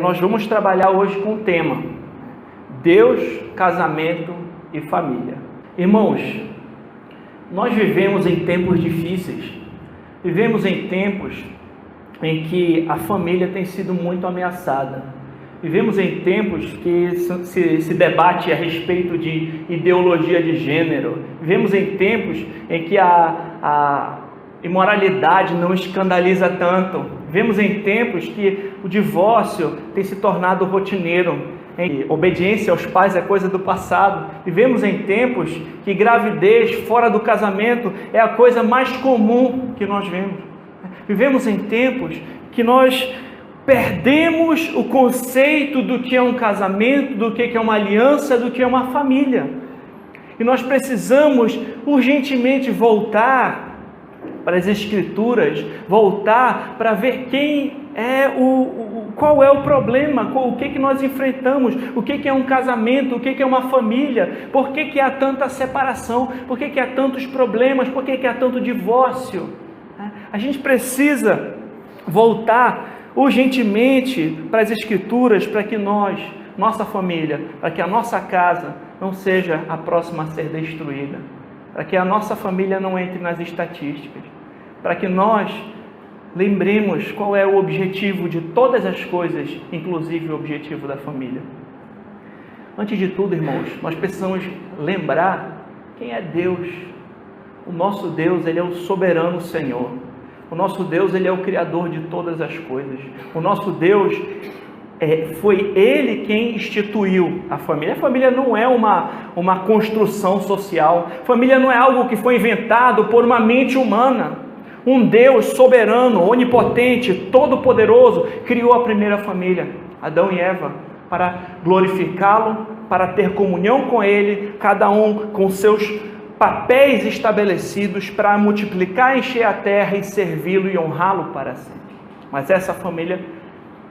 nós vamos trabalhar hoje com o tema Deus, casamento e família. Irmãos, nós vivemos em tempos difíceis, vivemos em tempos em que a família tem sido muito ameaçada. Vivemos em tempos que se debate a respeito de ideologia de gênero. Vivemos em tempos em que a imoralidade não escandaliza tanto. Vivemos em tempos que o divórcio tem se tornado rotineiro. Obediência aos pais é coisa do passado. Vivemos em tempos que gravidez fora do casamento é a coisa mais comum que nós vemos. Vivemos em tempos que nós perdemos o conceito do que é um casamento, do que é uma aliança, do que é uma família. E nós precisamos urgentemente voltar para as Escrituras, voltar para ver qual é o problema, o que nós enfrentamos, o que é um casamento, o que é uma família, por que há tanta separação, por que há tantos problemas, por que há tanto divórcio. A gente precisa voltar urgentemente para as Escrituras, para que nossa família, para que a nossa casa não seja a próxima a ser destruída, para que a nossa família não entre nas estatísticas, para que nós lembremos qual é o objetivo de todas as coisas, inclusive o objetivo da família. Antes de tudo, irmãos, nós precisamos lembrar quem é Deus. O nosso Deus, Ele é o soberano Senhor. O nosso Deus, Ele é o Criador de todas as coisas. O nosso Deus, foi Ele quem instituiu a família. A família não é uma construção social. A família não é algo que foi inventado por uma mente humana. Um Deus soberano, onipotente, todo-poderoso, criou a primeira família, Adão e Eva, para glorificá-lo, para ter comunhão com Ele, cada um com seus papéis estabelecidos para multiplicar, encher a terra e servi-lo e honrá-lo para sempre. Mas essa família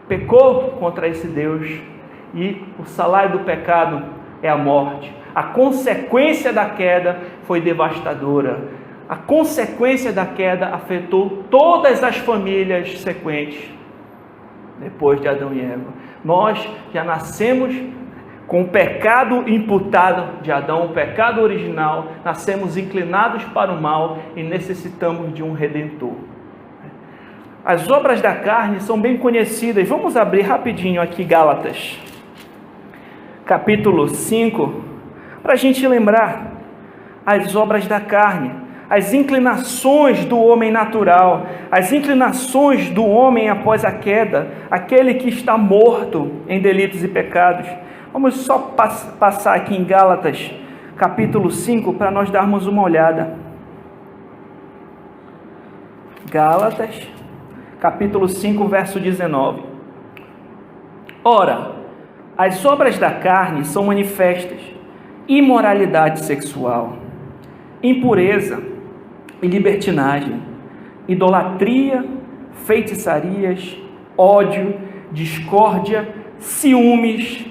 pecou contra esse Deus e o salário do pecado é a morte. A consequência da queda foi devastadora. A consequência da queda afetou todas as famílias sequentes depois de Adão e Eva. Nós já nascemos com o pecado imputado de Adão, o pecado original, nascemos inclinados para o mal e necessitamos de um Redentor. As obras da carne são bem conhecidas. Vamos abrir rapidinho aqui Gálatas, capítulo 5, para a gente lembrar as obras da carne, as inclinações do homem natural, as inclinações do homem após a queda, aquele que está morto em delitos e pecados. Vamos só passar aqui em Gálatas, capítulo 5, para nós darmos uma olhada. Gálatas, capítulo 5, verso 19. Ora, as obras da carne são manifestas: imoralidade sexual, impureza e libertinagem, idolatria, feitiçarias, ódio, discórdia, ciúmes,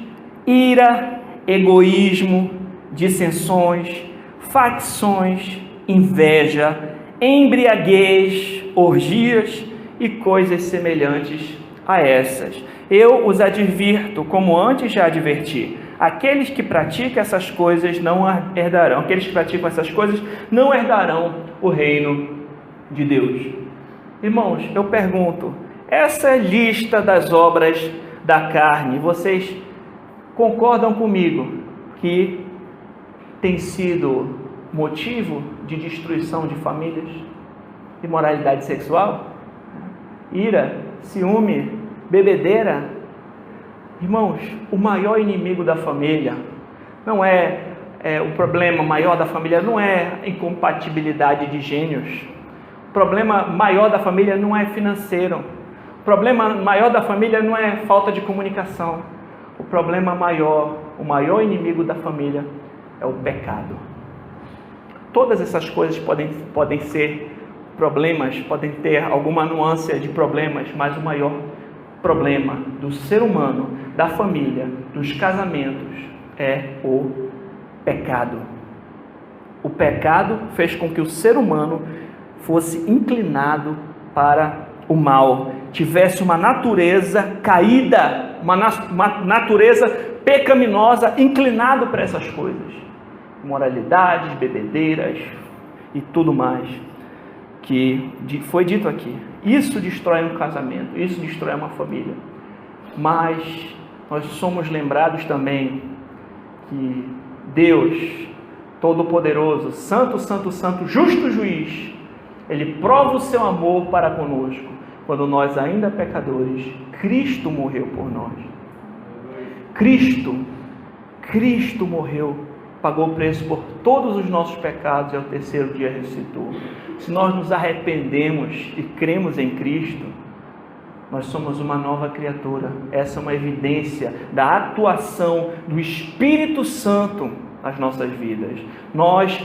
ira, egoísmo, dissensões, facções, inveja, embriaguez, orgias e coisas semelhantes a essas. Eu os advirto, como antes já adverti: aqueles que praticam essas coisas não herdarão. Aqueles que praticam essas coisas não herdarão o reino de Deus. Irmãos, eu pergunto, essa lista das obras da carne, vocês concordam comigo que tem sido motivo de destruição de famílias? Imoralidade sexual, ira, ciúme, bebedeira. Irmãos, o maior inimigo da família não o problema maior da família não é a incompatibilidade de gênios. O problema maior da família não é financeiro. O problema maior da família não é falta de comunicação. O problema maior, o maior inimigo da família é o pecado. Todas essas coisas podem ser problemas, podem ter alguma nuance de problemas, mas o maior problema do ser humano, da família, dos casamentos é o pecado. O pecado fez com que o ser humano fosse inclinado para o mal, tivesse uma natureza caída, uma natureza pecaminosa, inclinado para essas coisas, moralidades, bebedeiras e tudo mais que foi dito aqui. Isso destrói um casamento, isso destrói uma família. Mas nós somos lembrados também que Deus Todo-Poderoso, Santo, Santo, Santo, Justo Juiz, Ele prova o seu amor para conosco, quando nós ainda pecadores, Cristo morreu por nós. Cristo morreu, pagou o preço por todos os nossos pecados e ao terceiro dia ressuscitou. Se nós nos arrependemos e cremos em Cristo, nós somos uma nova criatura. Essa é uma evidência da atuação do Espírito Santo nas nossas vidas. Nós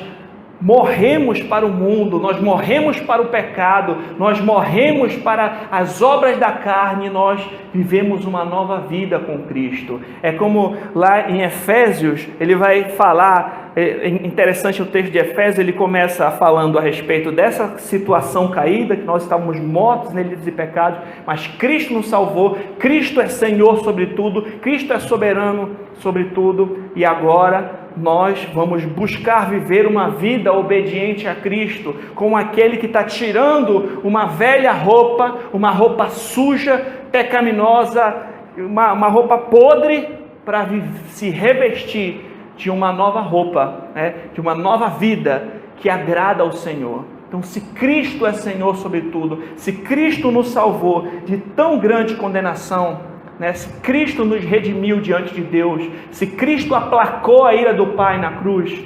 morremos para o mundo, nós morremos para o pecado, nós morremos para as obras da carne, nós vivemos uma nova vida com Cristo. É como lá em Efésios, ele vai falar, é interessante o texto de Efésios, ele começa falando a respeito dessa situação caída, que nós estávamos mortos neles e pecados, mas Cristo nos salvou, Cristo é Senhor sobre tudo, Cristo é soberano sobre tudo, e agora nós vamos buscar viver uma vida obediente a Cristo, como aquele que está tirando uma velha roupa, uma roupa suja, pecaminosa, uma roupa podre, para se revestir de uma nova roupa, de uma nova vida que agrada ao Senhor. Então, se Cristo é Senhor sobre tudo, se Cristo nos salvou de tão grande condenação, se Cristo nos redimiu diante de Deus, se Cristo aplacou a ira do Pai na cruz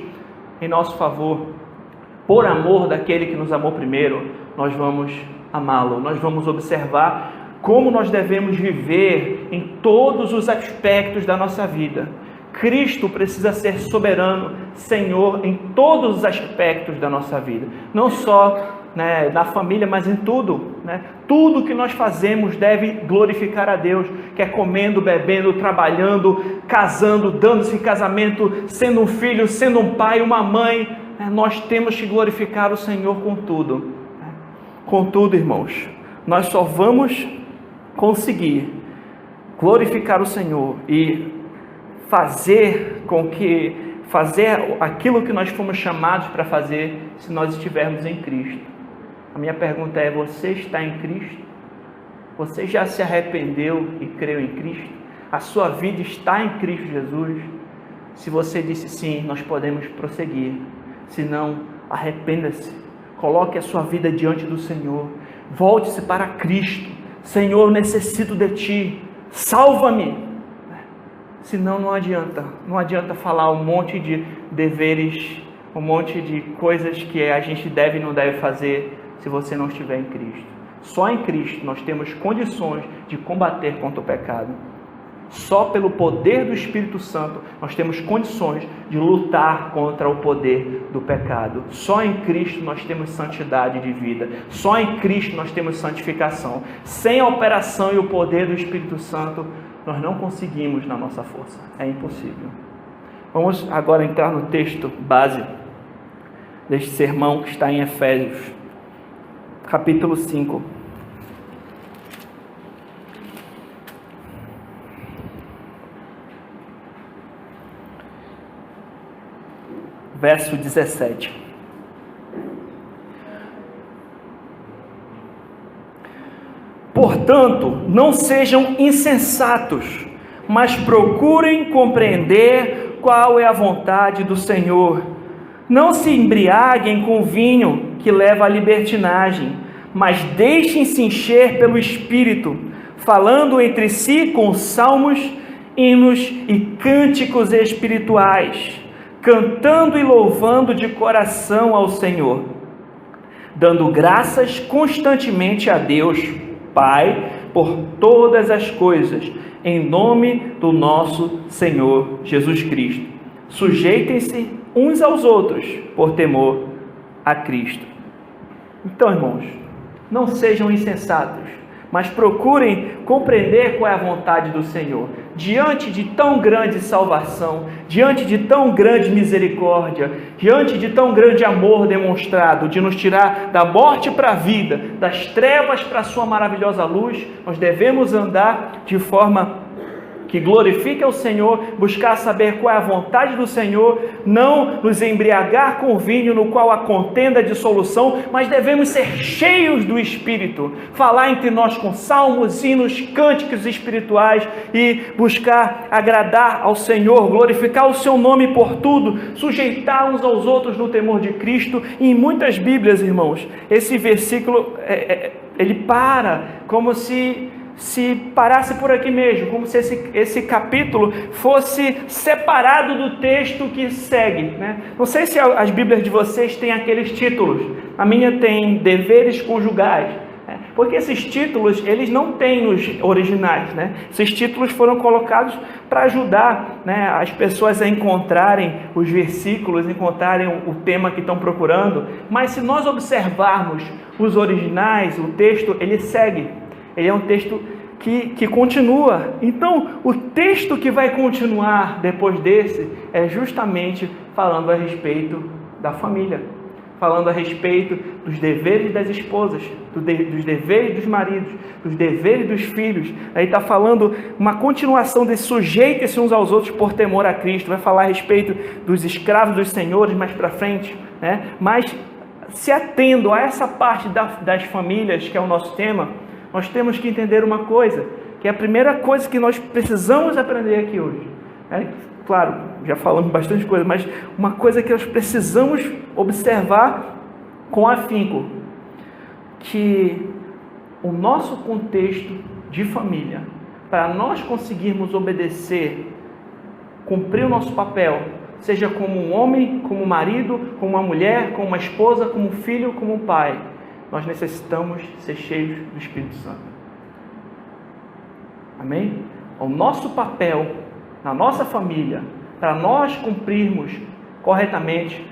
em nosso favor, por amor daquele que nos amou primeiro, nós vamos amá-lo, nós vamos observar como nós devemos viver em todos os aspectos da nossa vida. Cristo precisa ser soberano, Senhor, em todos os aspectos da nossa vida, não só na família, mas em tudo. Tudo que nós fazemos deve glorificar a Deus, quer comendo, bebendo, trabalhando, casando, dando-se em casamento, sendo um filho, sendo um pai, uma mãe, nós temos que glorificar o Senhor com tudo. Contudo, irmãos, nós só vamos conseguir glorificar o Senhor e fazer aquilo que nós fomos chamados para fazer, se nós estivermos em Cristo. A minha pergunta é: você está em Cristo? Você já se arrependeu e creu em Cristo? A sua vida está em Cristo Jesus? Se você disse sim, nós podemos prosseguir. Se não, arrependa-se. Coloque a sua vida diante do Senhor. Volte-se para Cristo. Senhor, eu necessito de Ti. Salva-me. Senão não adianta falar um monte de deveres, um monte de coisas que a gente deve e não deve fazer, se você não estiver em Cristo. Só em Cristo nós temos condições de combater contra o pecado. Só pelo poder do Espírito Santo nós temos condições de lutar contra o poder do pecado. Só em Cristo nós temos santidade de vida. Só em Cristo nós temos santificação. Sem a operação e o poder do Espírito Santo, nós não conseguimos na nossa força. É impossível. Vamos agora entrar no texto base deste sermão que está em Efésios, capítulo 5. Verso 17. Portanto, não sejam insensatos, mas procurem compreender qual é a vontade do Senhor. Não se embriaguem com vinho que leva à libertinagem, mas deixem-se encher pelo Espírito, falando entre si com salmos, hinos e cânticos espirituais, cantando e louvando de coração ao Senhor, dando graças constantemente a Deus, Pai, por todas as coisas, em nome do nosso Senhor Jesus Cristo. Sujeitem-se uns aos outros, por temor a Cristo. Então, irmãos, não sejam insensatos, mas procurem compreender qual é a vontade do Senhor. diante de tão grande salvação, diante de tão grande misericórdia, diante de tão grande amor demonstrado, de nos tirar da morte para a vida, das trevas para a sua maravilhosa luz, nós devemos andar de forma que glorifique ao Senhor, buscar saber qual é a vontade do Senhor, não nos embriagar com o vinho no qual há contenda de dissolução, mas devemos ser cheios do Espírito, falar entre nós com salmos, hinos, cânticos espirituais e buscar agradar ao Senhor, glorificar o seu nome por tudo, sujeitar uns aos outros no temor de Cristo. E em muitas Bíblias, irmãos, esse versículo, ele para como se parasse por aqui mesmo, como se esse capítulo fosse separado do texto que segue, né? Não sei se as Bíblias de vocês têm aqueles títulos. A minha tem deveres conjugais, né? Porque esses títulos, eles não têm nos originais, né? Esses títulos foram colocados para ajudar, né, as pessoas a encontrarem os versículos, encontrarem o tema que estão procurando. Mas se nós observarmos os originais, o texto, ele segue. Ele é um texto que continua. Então, o texto que vai continuar depois desse é justamente falando a respeito da família, falando a respeito dos deveres das esposas, dos deveres dos maridos, dos deveres dos filhos. Aí está falando uma continuação desse sujeitem-se uns aos outros por temor a Cristo. Vai falar a respeito dos escravos dos senhores mais para frente, né? Mas se atendo a essa parte das famílias, que é o nosso tema, nós temos que entender uma coisa, que é a primeira coisa que nós precisamos aprender aqui hoje. Claro, já falamos bastante coisa, mas uma coisa que nós precisamos observar com afinco, que o nosso contexto de família, para nós conseguirmos obedecer, cumprir o nosso papel, seja como um homem, como um marido, como uma mulher, como uma esposa, como um filho, como um pai, nós necessitamos ser cheios do Espírito Santo. Amém? O nosso papel na nossa família, para nós cumprirmos corretamente,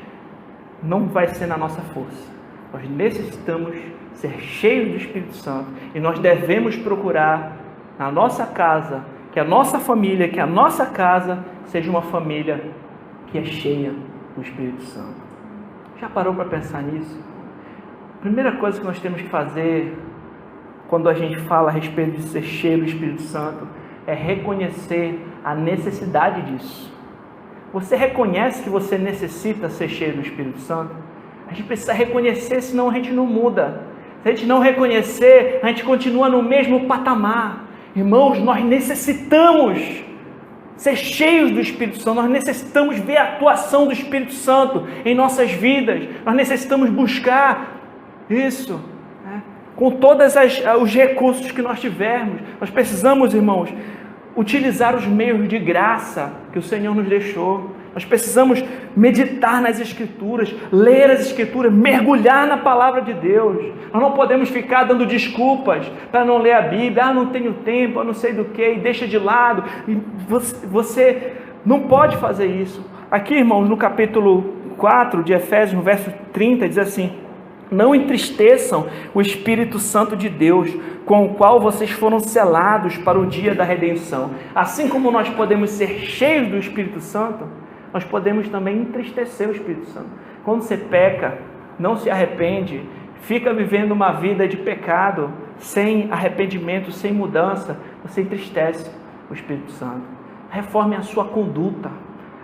não vai ser na nossa força. Nós necessitamos ser cheios do Espírito Santo e nós devemos procurar na nossa casa, que a nossa família, que a nossa casa seja uma família que é cheia do Espírito Santo. Já parou para pensar nisso? A primeira coisa que nós temos que fazer quando a gente fala a respeito de ser cheio do Espírito Santo é reconhecer a necessidade disso. Você reconhece que você necessita ser cheio do Espírito Santo? A gente precisa reconhecer, senão a gente não muda. Se a gente não reconhecer, a gente continua no mesmo patamar. Irmãos, nós necessitamos ser cheios do Espírito Santo, nós necessitamos ver a atuação do Espírito Santo em nossas vidas, nós necessitamos buscar isso, né, com todos os recursos que nós tivermos. Nós precisamos, irmãos, utilizar os meios de graça que o Senhor nos deixou. Nós precisamos meditar nas Escrituras, ler as Escrituras, mergulhar na Palavra de Deus. Nós não podemos ficar dando desculpas para não ler a Bíblia. Não tenho tempo, não sei do que, e deixa de lado. E você não pode fazer isso. Aqui, irmãos, no capítulo 4 de Efésios, no verso 30, diz assim: não entristeçam o Espírito Santo de Deus, com o qual vocês foram selados para o dia da redenção. Assim como nós podemos ser cheios do Espírito Santo, nós podemos também entristecer o Espírito Santo. Quando você peca, não se arrepende, fica vivendo uma vida de pecado, sem arrependimento, sem mudança, você entristece o Espírito Santo. Reforme a sua conduta.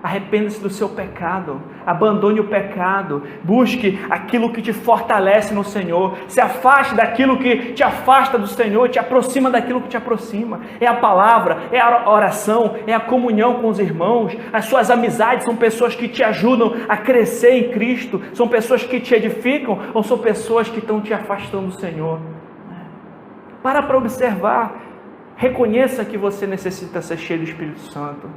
Arrependa-se do seu pecado, abandone o pecado, busque aquilo que te fortalece no Senhor, se afaste daquilo que te afasta do Senhor, te aproxima daquilo que te aproxima. É a palavra, é a oração, é a comunhão com os irmãos. As suas amizades são pessoas que te ajudam a crescer em Cristo, são pessoas que te edificam ou são pessoas que estão te afastando do Senhor. Para observar, reconheça que você necessita ser cheio do Espírito Santo.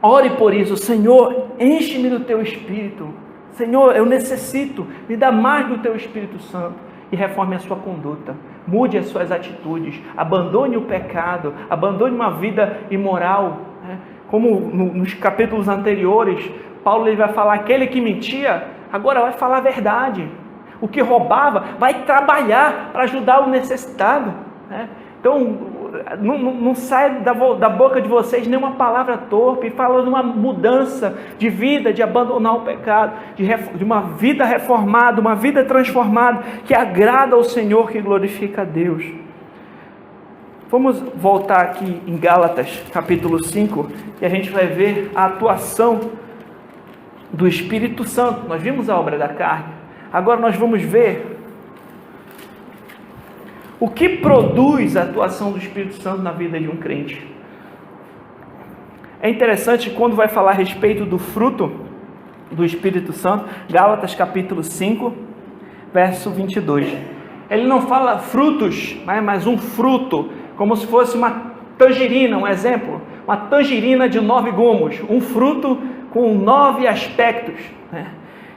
Ore por isso: Senhor, enche-me do Teu Espírito. Senhor, eu necessito, me dá mais do Teu Espírito Santo. E reforme a sua conduta, mude as suas atitudes, abandone o pecado, abandone uma vida imoral, né? Como nos capítulos anteriores, Paulo ele vai falar: aquele que mentia, agora vai falar a verdade. O que roubava, vai trabalhar para ajudar o necessitado, né? Então, não sai da boca de vocês nenhuma palavra torpe, fala de uma mudança de vida, de abandonar o pecado, de uma vida reformada, uma vida transformada, que agrada ao Senhor, que glorifica a Deus. Vamos voltar aqui em Gálatas, capítulo 5, e a gente vai ver a atuação do Espírito Santo. Nós vimos a obra da carne, agora nós vamos ver o que produz a atuação do Espírito Santo na vida de um crente. É interessante quando vai falar a respeito do fruto do Espírito Santo, Gálatas capítulo 5, verso 22. Ele não fala frutos, mas um fruto, como se fosse uma tangerina, um exemplo, uma tangerina de 9 gomos, um fruto com 9 aspectos, né?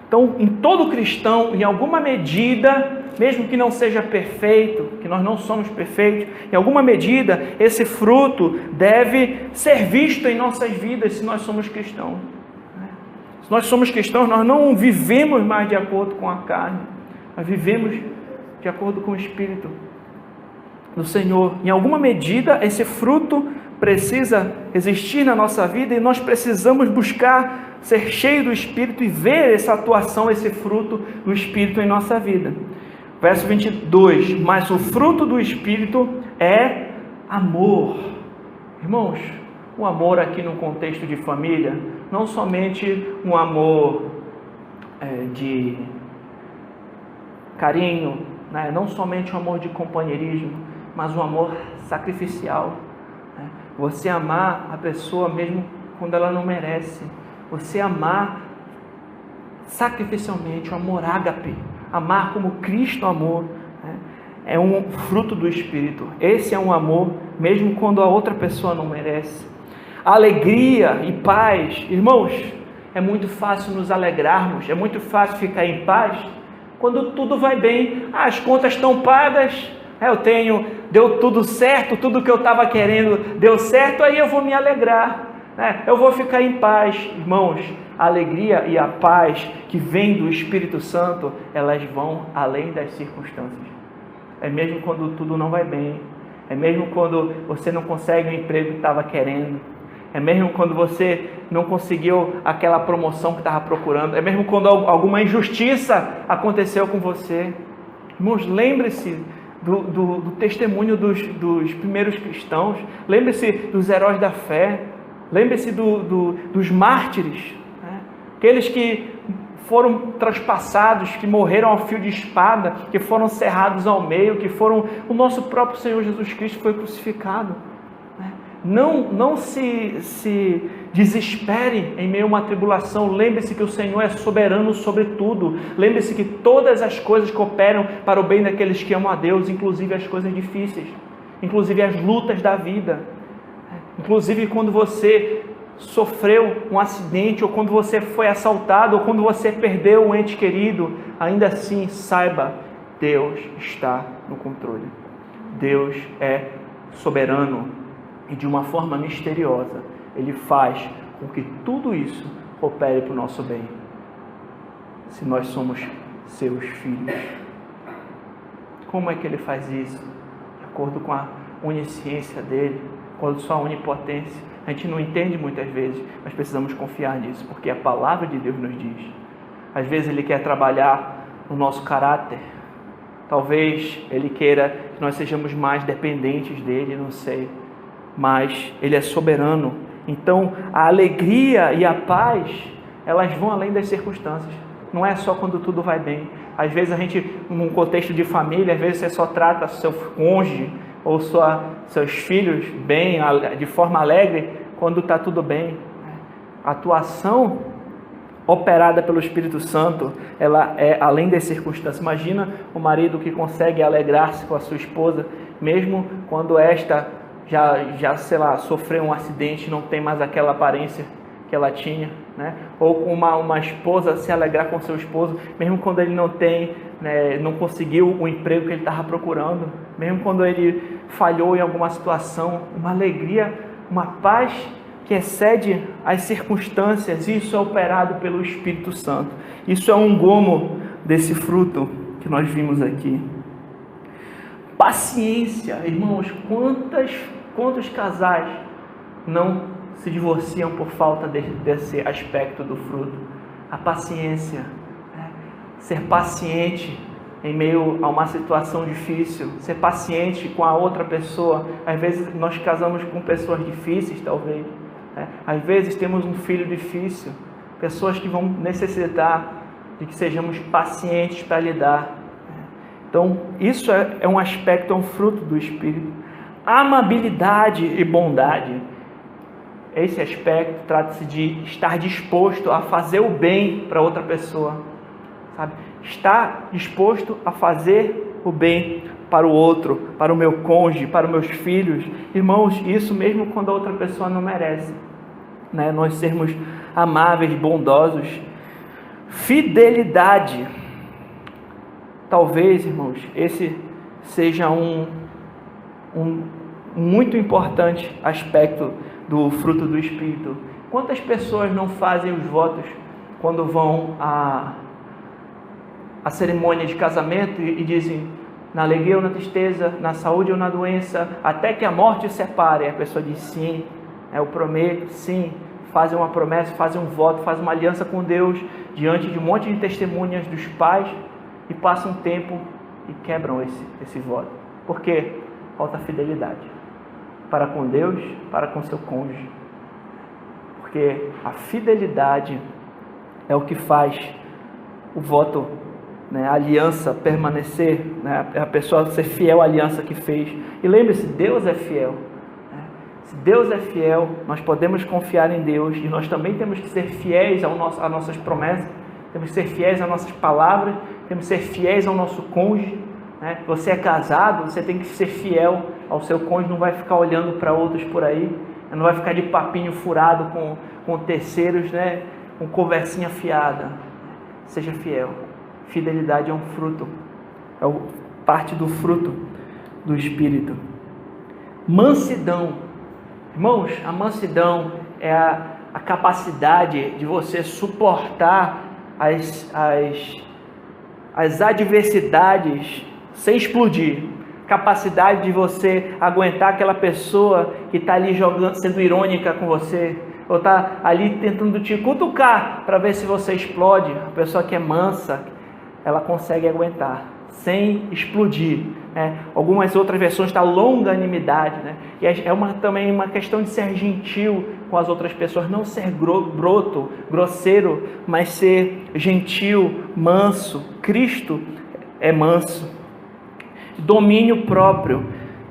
Então, em todo cristão, em alguma medida, mesmo que não seja perfeito, que nós não somos perfeitos, em alguma medida, esse fruto deve ser visto em nossas vidas se nós somos cristãos. Se nós somos cristãos, nós não vivemos mais de acordo com a carne, nós vivemos de acordo com o Espírito do Senhor. Em alguma medida, esse fruto precisa existir na nossa vida e nós precisamos buscar ser cheio do Espírito e ver essa atuação, esse fruto do Espírito em nossa vida. Verso 22, mas o fruto do Espírito é amor. Irmãos, o amor aqui no contexto de família, não somente um amor de carinho, né? Não somente um amor de companheirismo, mas um amor sacrificial. Né? Você amar a pessoa mesmo quando ela não merece. Você amar sacrificialmente, o amor ágape, amar como Cristo amou, né? É um fruto do Espírito. Esse é um amor, mesmo quando a outra pessoa não merece. Alegria e paz, irmãos, é muito fácil nos alegrarmos, é muito fácil ficar em paz quando tudo vai bem. As contas estão pagas, deu tudo certo, tudo que eu estava querendo deu certo, aí eu vou me alegrar. Eu vou ficar em paz. Irmãos, a alegria e a paz que vem do Espírito Santo, elas vão além das circunstâncias. É mesmo quando tudo não vai bem, é mesmo quando você não consegue o emprego que estava querendo, é mesmo quando você não conseguiu aquela promoção que estava procurando, é mesmo quando alguma injustiça aconteceu com você. Irmãos, lembre-se do testemunho dos primeiros cristãos, lembre-se dos heróis da fé, lembre-se dos mártires, né? Aqueles que foram traspassados, que morreram ao fio de espada, que foram cerrados ao meio, o nosso próprio Senhor Jesus Cristo foi crucificado. Né? Não se desespere em meio a uma tribulação. Lembre-se que o Senhor é soberano sobre tudo. Lembre-se que todas as coisas cooperam para o bem daqueles que amam a Deus, inclusive as coisas difíceis, inclusive as lutas da vida. Inclusive quando você sofreu um acidente, ou quando você foi assaltado, ou quando você perdeu um ente querido, ainda assim saiba, Deus está no controle. Deus é soberano e de uma forma misteriosa Ele faz com que tudo isso opere para o nosso bem, se nós somos seus filhos. Como é que Ele faz isso? De acordo com a onisciência dEle, com a sua onipotência. A gente não entende muitas vezes, mas precisamos confiar nisso, porque a palavra de Deus nos diz. Às vezes Ele quer trabalhar no nosso caráter, talvez Ele queira que nós sejamos mais dependentes dEle, não sei, mas Ele é soberano. Então a alegria e a paz, elas vão além das circunstâncias, não é só quando tudo vai bem. Às vezes a gente, num contexto de família, às vezes você só trata seu cônjuge ou seus filhos bem, de forma alegre, quando está tudo bem. A atuação operada pelo Espírito Santo, ela é além das circunstâncias. Imagina o marido que consegue alegrar-se com a sua esposa, mesmo quando esta já sei lá, sofreu um acidente, não tem mais aquela aparência que ela tinha, né? Ou uma esposa se alegrar com seu esposo, mesmo quando ele não tem, né, não conseguiu o emprego que ele estava procurando, mesmo quando ele falhou em alguma situação, uma alegria, uma paz que excede as circunstâncias. Isso é operado pelo Espírito Santo. Isso é um gomo desse fruto que nós vimos aqui. Paciência, irmãos, quantas Quantos casais não se divorciam por falta desse aspecto do fruto? A paciência, ser paciente em meio a uma situação difícil, ser paciente com a outra pessoa. Às vezes nós casamos com pessoas difíceis, talvez. Às vezes temos um filho difícil, pessoas que vão necessitar de que sejamos pacientes para lidar. Então, isso é um aspecto, é um fruto do Espírito. Amabilidade e bondade. Esse aspecto trata-se de estar disposto a fazer o bem para outra pessoa, sabe? Estar disposto a fazer o bem para o outro, para o meu cônjuge, para os meus filhos. Irmãos, isso mesmo quando a outra pessoa não merece, né? Nós sermos amáveis, bondosos. Fidelidade. Talvez, irmãos, esse seja um muito importante aspecto do fruto do Espírito. Quantas pessoas não fazem os votos quando vão à cerimônia de casamento e dizem: na alegria ou na tristeza, na saúde ou na doença, até que a morte os separe? A pessoa diz sim, eu prometo, sim. Fazem uma promessa, fazem um voto, fazem uma aliança com Deus diante de um monte de testemunhas dos pais e passam um tempo e quebram esse voto. Por quê? Falta fidelidade para com Deus, para com seu cônjuge. Porque a fidelidade é o que faz o voto, né, a aliança permanecer, né, a pessoa ser fiel à aliança que fez. E lembre-se, Deus é fiel. Se Deus é fiel, nós podemos confiar em Deus e nós também temos que ser fiéis às nossas promessas, temos que ser fiéis às nossas palavras, temos que ser fiéis ao nosso cônjuge, né? Você é casado, você tem que ser fiel ao seu cônjuge, não vai ficar olhando para outros por aí, não vai ficar de papinho furado com terceiros, né? Com conversinha fiada. Seja fiel. Fidelidade é um fruto, parte do fruto do Espírito. Mansidão. Irmãos, a mansidão é a capacidade de você suportar as adversidades sem explodir. Capacidade de você aguentar aquela pessoa que está ali jogando, sendo irônica com você, ou está ali tentando te cutucar para ver se você explode. A pessoa que é mansa, ela consegue aguentar sem explodir, né? Algumas outras versões está longanimidade, né? E também uma questão de ser gentil com as outras pessoas, não ser broto, grosseiro, mas ser gentil, manso. Cristo é manso. Domínio próprio.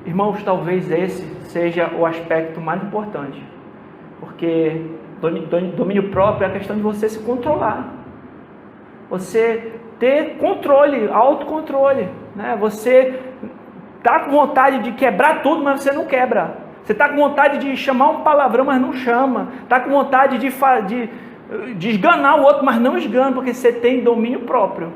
Irmãos, talvez esse seja o aspecto mais importante, porque domínio próprio é a questão de você se controlar, você ter controle, autocontrole, né? Você está com vontade de quebrar tudo, mas você não quebra. Você está com vontade de chamar um palavrão, mas não chama. Está com vontade de esganar o outro, mas não esgana, porque você tem domínio próprio.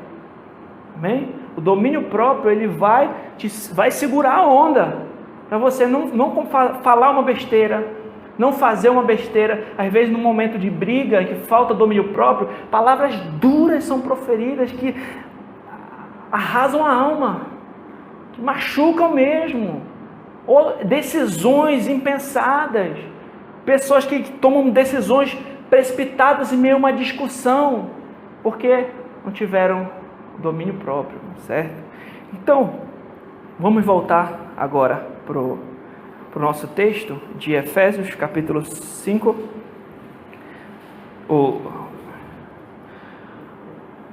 Amém? O domínio próprio, ele vai segurar a onda, para você não falar uma besteira, não fazer uma besteira. Às vezes, num momento de briga, que falta domínio próprio, palavras duras são proferidas que arrasam a alma, que machucam mesmo, ou decisões impensadas, pessoas que tomam decisões precipitadas em meio a uma discussão, porque não tiveram domínio próprio, certo? Então, vamos voltar agora para o nosso texto de Efésios, capítulo 5.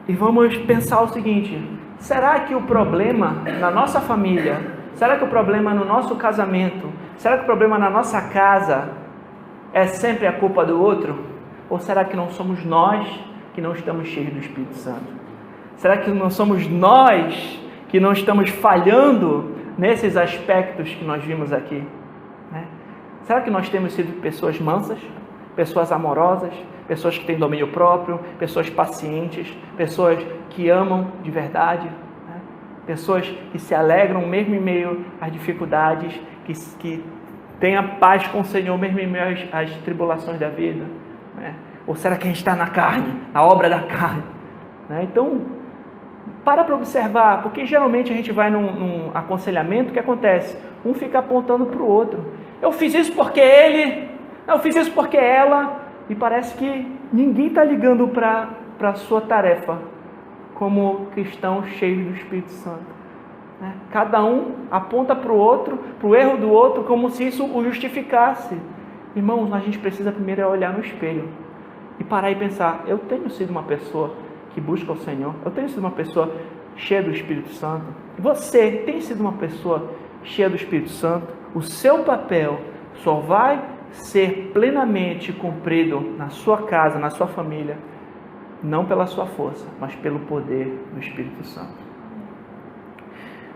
E vamos pensar o seguinte: será que o problema na nossa família, será que o problema no nosso casamento, será que o problema na nossa casa é sempre a culpa do outro? Ou será que não somos nós que não estamos cheios do Espírito Santo? Será que não somos nós que não estamos falhando nesses aspectos que nós vimos aqui? Será que nós temos sido pessoas mansas, pessoas amorosas, pessoas que têm domínio próprio, pessoas pacientes, pessoas que amam de verdade, né? Pessoas que se alegram mesmo em meio às dificuldades, que têm a paz com o Senhor mesmo em meio às tribulações da vida, né? Ou será que a gente está na carne, na obra da carne, né? Então, para observar, porque geralmente a gente vai num aconselhamento, o que acontece? Um fica apontando para o outro. eu fiz isso porque ele, eu fiz isso porque ela, e parece que ninguém está ligando para a sua tarefa como cristão cheio do Espírito Santo. Cada um aponta para o outro, para o erro do outro, como se isso o justificasse. Irmãos, a gente precisa primeiro olhar no espelho e parar e pensar, eu tenho sido uma pessoa que busca o Senhor, eu tenho sido uma pessoa cheia do Espírito Santo, você tem sido uma pessoa cheia do Espírito Santo. O seu papel só vai ser plenamente cumprido na sua casa, na sua família, não pela sua força, mas pelo poder do Espírito Santo.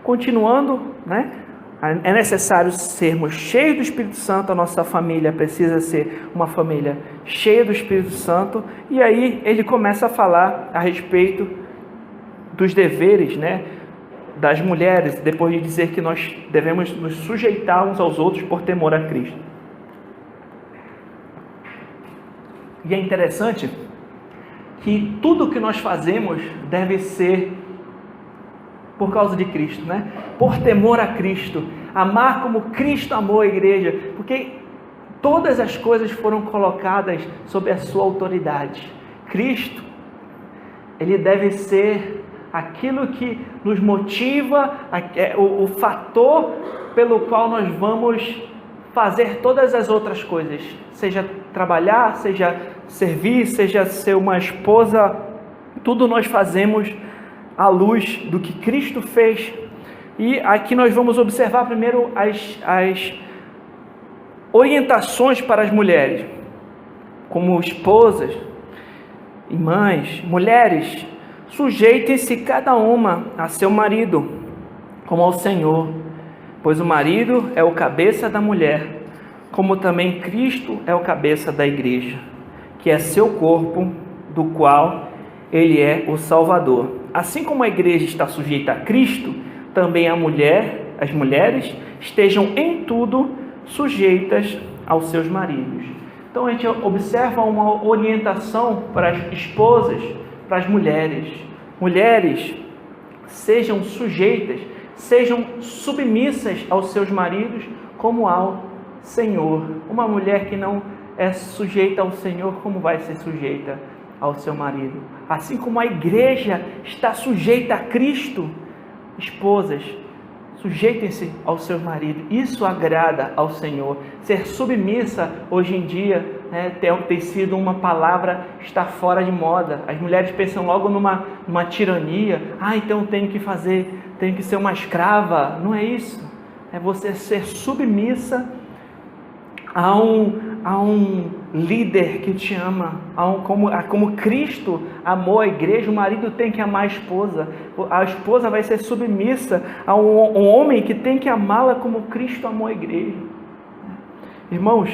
Continuando, é necessário sermos cheios do Espírito Santo, a nossa família precisa ser uma família cheia do Espírito Santo, e aí ele começa a falar a respeito dos deveres, das mulheres, depois de dizer que nós devemos nos sujeitar uns aos outros por temor a Cristo. E é interessante que tudo que nós fazemos deve ser por causa de Cristo, por temor a Cristo, amar como Cristo amou a igreja, porque todas as coisas foram colocadas sob a sua autoridade. Cristo, ele deve ser aquilo que nos motiva, o fator pelo qual nós vamos fazer todas as outras coisas, seja trabalhar, seja servir, seja ser uma esposa, tudo nós fazemos à luz do que Cristo fez. E aqui nós vamos observar primeiro as orientações para as mulheres, como esposas e mães. Mulheres, sujeitem-se cada uma a seu marido, como ao Senhor, pois o marido é o cabeça da mulher, como também Cristo é o cabeça da igreja, que é seu corpo, do qual ele é o Salvador. Assim como a igreja está sujeita a Cristo, também as mulheres estejam em tudo sujeitas aos seus maridos. Então a gente observa uma orientação para as esposas, para as mulheres. Mulheres, sejam sujeitas, sejam submissas aos seus maridos como ao Senhor. Uma mulher que não é sujeita ao Senhor, como vai ser sujeita ao seu marido? Assim como a igreja está sujeita a Cristo, esposas, sujeitem-se ao seu marido. Isso agrada ao Senhor. Ser submissa hoje em dia tem sido uma palavra que está fora de moda. As mulheres pensam logo numa tirania. Então tenho que ser uma escrava. Não é isso. É você ser submissa a um líder que te ama, como Cristo amou a igreja. O marido tem que amar a esposa vai ser submissa a um homem que tem que amá-la como Cristo amou a igreja. Irmãos,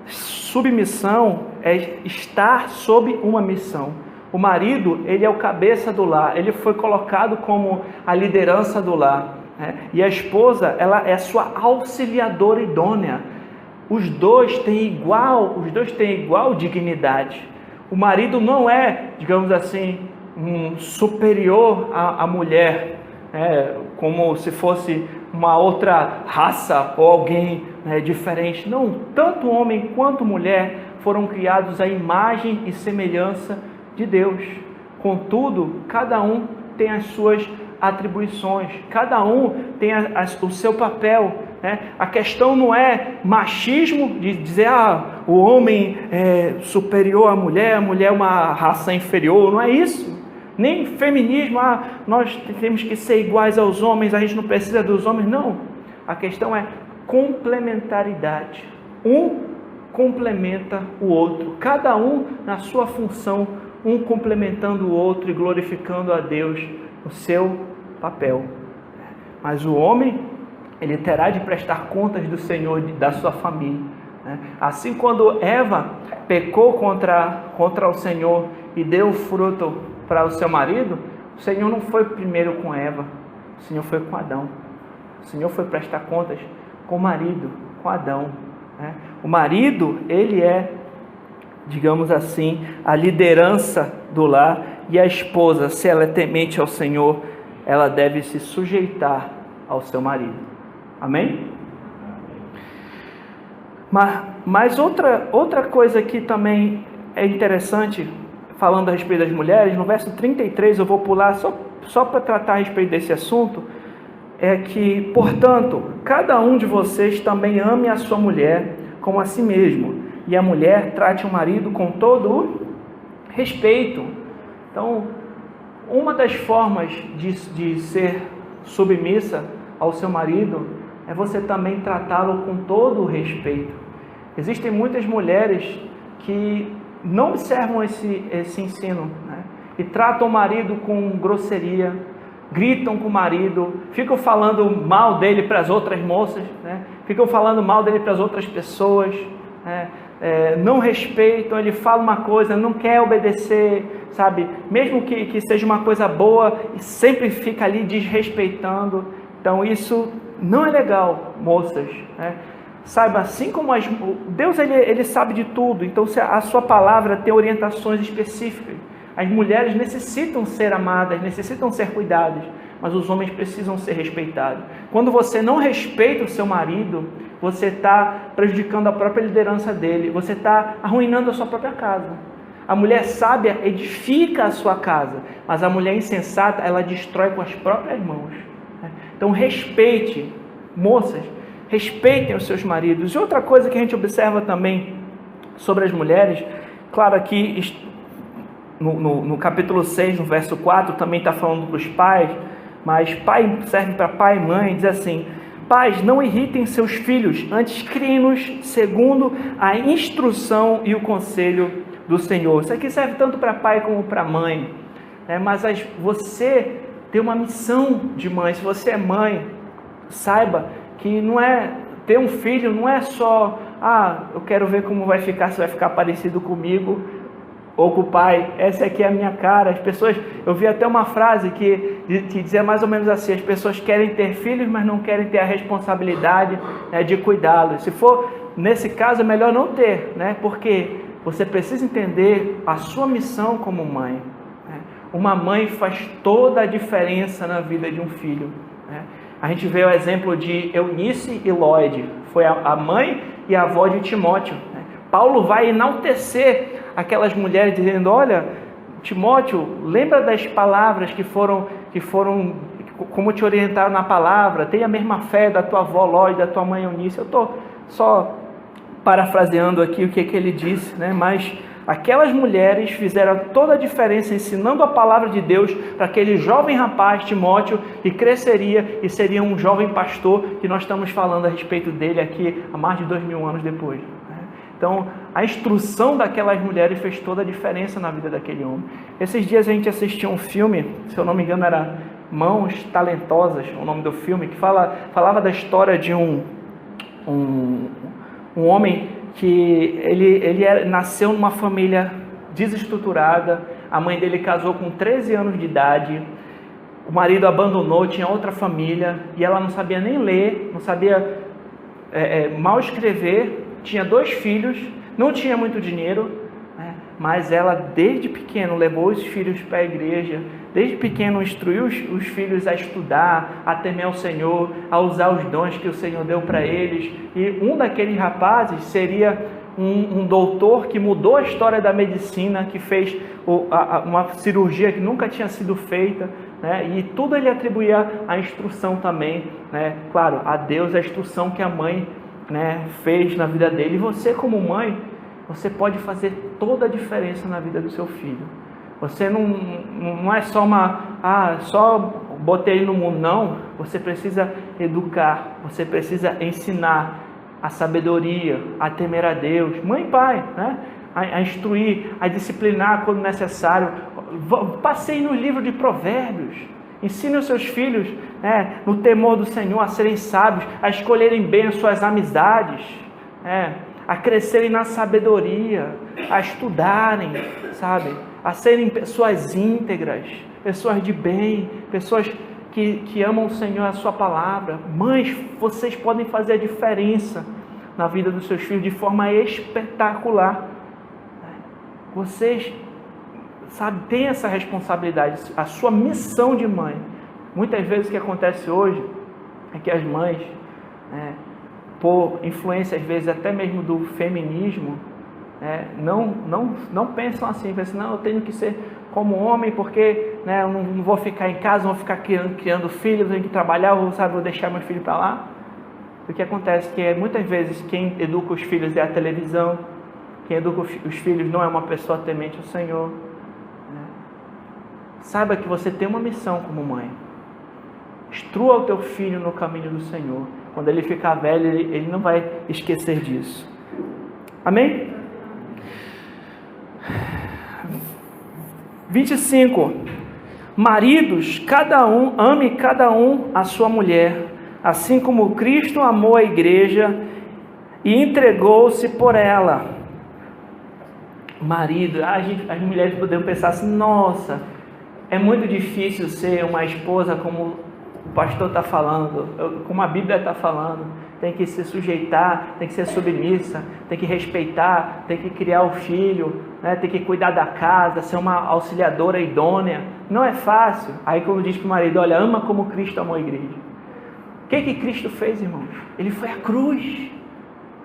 submissão é estar sob uma missão. O marido, ele é o cabeça do lar, ele foi colocado como a liderança do lar, e a esposa, ela é a sua auxiliadora idônea. Os dois têm igual dignidade. O marido não é, digamos assim, superior à mulher, como se fosse uma outra raça ou alguém diferente. Não, tanto homem quanto mulher foram criados à imagem e semelhança de Deus. Contudo, cada um tem as suas atribuições, cada um tem o seu papel. A questão não é machismo, de dizer o homem é superior à mulher, a mulher é uma raça inferior, não é isso. Nem feminismo, nós temos que ser iguais aos homens, a gente não precisa dos homens, não. A questão é complementaridade. Um complementa o outro, cada um na sua função, um complementando o outro e glorificando a Deus no seu papel. Mas o homem, ele terá de prestar contas do Senhor, da sua família. Assim, quando Eva pecou contra o Senhor e deu fruto para o seu marido, o Senhor não foi primeiro com Eva, o Senhor foi com Adão. O Senhor foi prestar contas com o marido, com Adão. O marido, ele é, digamos assim, a liderança do lar, e a esposa, se ela é temente ao Senhor, ela deve se sujeitar ao seu marido. Amém? Mas outra coisa que também é interessante, falando a respeito das mulheres, no verso 33, eu vou pular só para tratar a respeito desse assunto, é que, portanto, cada um de vocês também ame a sua mulher como a si mesmo, e a mulher trate o marido com todo o respeito. Então, uma das formas de ser submissa ao seu marido é você também tratá-lo com todo o respeito. Existem muitas mulheres que não observam esse ensino, né? E tratam o marido com grosseria, gritam com o marido, ficam falando mal dele para as outras moças, né? Ficam falando mal dele para as outras pessoas, né? Não respeitam, ele fala uma coisa, não quer obedecer, sabe? Mesmo que seja uma coisa boa, sempre fica ali desrespeitando. Então isso não é legal, moças, né? Saiba, assim como Deus ele sabe de tudo, então a sua palavra tem orientações específicas. As mulheres necessitam ser amadas, necessitam ser cuidadas, mas os homens precisam ser respeitados. Quando você não respeita o seu marido, você está prejudicando a própria liderança dele, você está arruinando a sua própria casa. A mulher sábia edifica a sua casa, mas a mulher insensata, ela destrói com as próprias mãos. Então respeite, moças, respeitem os seus maridos. E outra coisa que a gente observa também sobre as mulheres, claro, aqui no capítulo 6, no verso 4, também está falando para os pais, mas pai serve para pai e mãe, diz assim: pais, não irritem seus filhos, antes criem-nos segundo a instrução e o conselho do Senhor. Isso aqui serve tanto para pai como para mãe, né? Mas você tem uma missão de mãe. Se você é mãe, saiba que não é ter um filho, não é só eu quero ver como vai ficar, se vai ficar parecido comigo ou com o pai, essa aqui é a minha cara. As pessoas, eu vi até uma frase que dizia mais ou menos assim: as pessoas querem ter filhos, mas não querem ter a responsabilidade, né, de cuidá-los. Se for nesse caso, é melhor não ter, né? Porque você precisa entender a sua missão como mãe, né? Uma mãe faz toda a diferença na vida de um filho, né? A gente vê o exemplo de Eunice e Lloyd, foi a mãe e a avó de Timóteo, né? Paulo vai enaltecer aquelas mulheres dizendo: olha, Timóteo, lembra das palavras que foram como te orientaram na palavra, tenha a mesma fé da tua avó Lloyd, da tua mãe Eunice. Eu estou só parafraseando aqui o que ele disse, né? Mas aquelas mulheres fizeram toda a diferença ensinando a palavra de Deus para aquele jovem rapaz, Timóteo, que cresceria e seria um jovem pastor, que nós estamos falando a respeito dele aqui há mais de 2000 anos depois, né? Então, a instrução daquelas mulheres fez toda a diferença na vida daquele homem. Esses dias a gente assistiu um filme, se eu não me engano era Mãos Talentosas, o nome do filme, que falava da história de um homem que ele nasceu numa família desestruturada. A mãe dele casou com 13 anos de idade, o marido abandonou, tinha outra família, e ela não sabia nem ler, não sabia mal escrever, tinha 2 filhos, não tinha muito dinheiro, né? Mas ela desde pequeno levou os filhos para a igreja, desde pequeno instruiu os filhos a estudar, a temer o Senhor, a usar os dons que o Senhor deu para eles. E um daqueles rapazes seria um doutor que mudou a história da medicina, que fez uma cirurgia que nunca tinha sido feita, né? E tudo ele atribuía à instrução também, né? Claro, a Deus, a instrução que a mãe, né, fez na vida dele. E você, como mãe, você pode fazer toda a diferença na vida do seu filho. Você não é só só botei ele no mundo, não. Você precisa educar, você precisa ensinar a sabedoria, a temer a Deus, mãe e pai, né? A instruir, a disciplinar quando necessário. Passeie no livro de Provérbios, ensine os seus filhos, né, no temor do Senhor, a serem sábios, a escolherem bem as suas amizades, né, a crescerem na sabedoria, a estudarem, sabe, a serem pessoas íntegras, pessoas de bem, pessoas que amam o Senhor e a sua palavra. Mães, vocês podem fazer a diferença na vida dos seus filhos de forma espetacular. Vocês, sabe, têm essa responsabilidade, a sua missão de mãe. Muitas vezes o que acontece hoje é que as mães, por influência, às vezes, até mesmo do feminismo, não pensam assim, pensam, não, eu tenho que ser como homem, porque eu não vou ficar em casa, não vou ficar criando filhos, eu tenho que trabalhar, vou deixar meu filho para lá. O que acontece é que muitas vezes quem educa os filhos é a televisão, quem educa os filhos não é uma pessoa temente ao Senhor. Saiba que você tem uma missão como mãe. Instrua o teu filho no caminho do Senhor. Quando ele ficar velho, ele não vai esquecer disso. Amém? 25. Maridos, ame cada um a sua mulher, assim como Cristo amou a igreja e entregou-se por ela. Marido, as mulheres poderiam pensar assim, nossa, é muito difícil ser uma esposa como o pastor está falando, como a Bíblia está falando. Tem que se sujeitar, tem que ser submissa, tem que respeitar, tem que criar o filho, tem que cuidar da casa, ser uma auxiliadora idônea. Não é fácil. Aí quando diz para o marido, olha, ama como Cristo amou a igreja. O que Cristo fez, irmãos? Ele foi à cruz,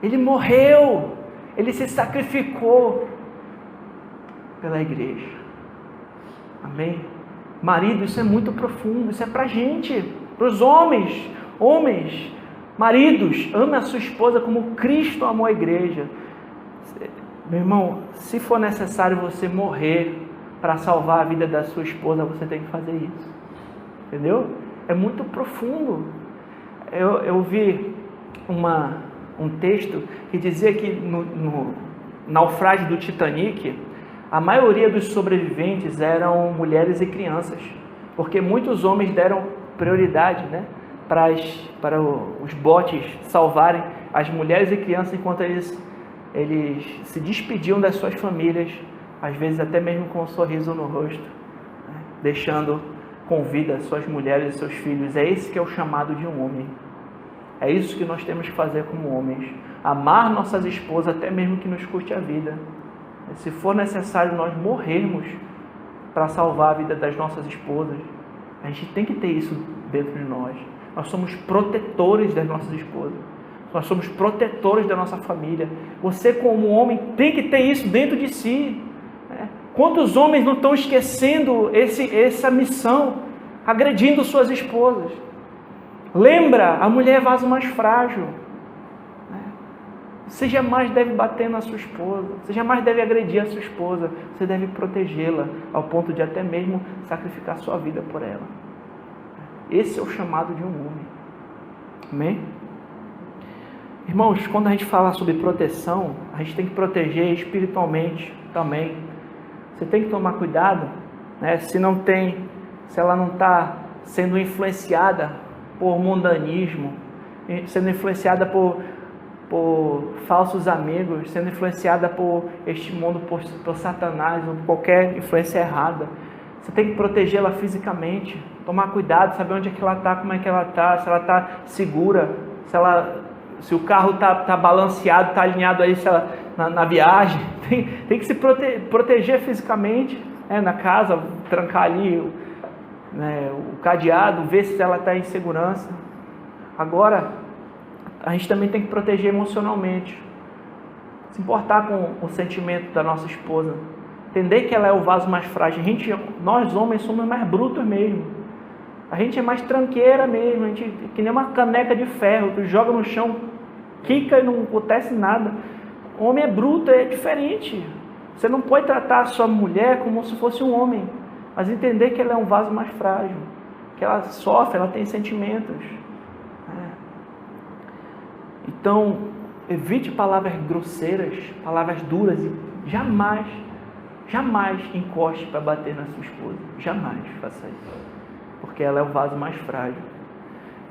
ele morreu, ele se sacrificou pela igreja. Amém? Marido, isso é muito profundo, isso é para a gente, para os homens. Homens, maridos, ame a sua esposa como Cristo amou a igreja. Meu irmão, se for necessário você morrer para salvar a vida da sua esposa, você tem que fazer isso. Entendeu? É muito profundo. Eu vi um texto que dizia que no naufrágio do Titanic, a maioria dos sobreviventes eram mulheres e crianças, porque muitos homens deram prioridade, para os botes salvarem as mulheres e crianças, enquanto eles se despediam das suas famílias, às vezes até mesmo com um sorriso no rosto, deixando com vida suas mulheres e seus filhos. É esse que é o chamado de um homem. É isso que nós temos que fazer como homens, amar nossas esposas até mesmo que nos custe a vida. Se for necessário nós morrermos para salvar a vida das nossas esposas, a gente tem que ter isso dentro de nós. Nós somos protetores das nossas esposas. Nós somos protetores da nossa família. Você como homem tem que ter isso dentro de si. Quantos homens não estão esquecendo essa missão, agredindo suas esposas? Lembra, a mulher é vaso mais frágil. Você jamais deve bater na sua esposa, você jamais deve agredir a sua esposa, você deve protegê-la, ao ponto de até mesmo sacrificar sua vida por ela. Esse é o chamado de um homem. Amém? Irmãos, quando a gente fala sobre proteção, a gente tem que proteger espiritualmente também. Você tem que tomar cuidado, se ela não está sendo influenciada por mundanismo, sendo influenciada por falsos amigos, sendo influenciada por este mundo, por Satanás, ou por qualquer influência errada. Você tem que protegê-la fisicamente, tomar cuidado, saber onde é que ela está, como é que ela está, se ela está segura, se o carro está balanceado, está alinhado aí na viagem. Tem que se proteger fisicamente, na casa, trancar ali o cadeado, ver se ela está em segurança. Agora, a gente também tem que proteger emocionalmente, se importar com o sentimento da nossa esposa, entender que ela é o vaso mais frágil. Nós homens somos mais brutos mesmo, a gente é mais tranqueira mesmo, a gente que nem uma caneca de ferro, tu joga no chão, quica e não acontece nada. O homem é bruto, é diferente. Você não pode tratar a sua mulher como se fosse um homem, mas entender que ela é um vaso mais frágil, que ela sofre, ela tem sentimentos. Então, evite palavras grosseiras, palavras duras, e jamais encoste para bater na sua esposa. Jamais faça isso, porque ela é o vaso mais frágil.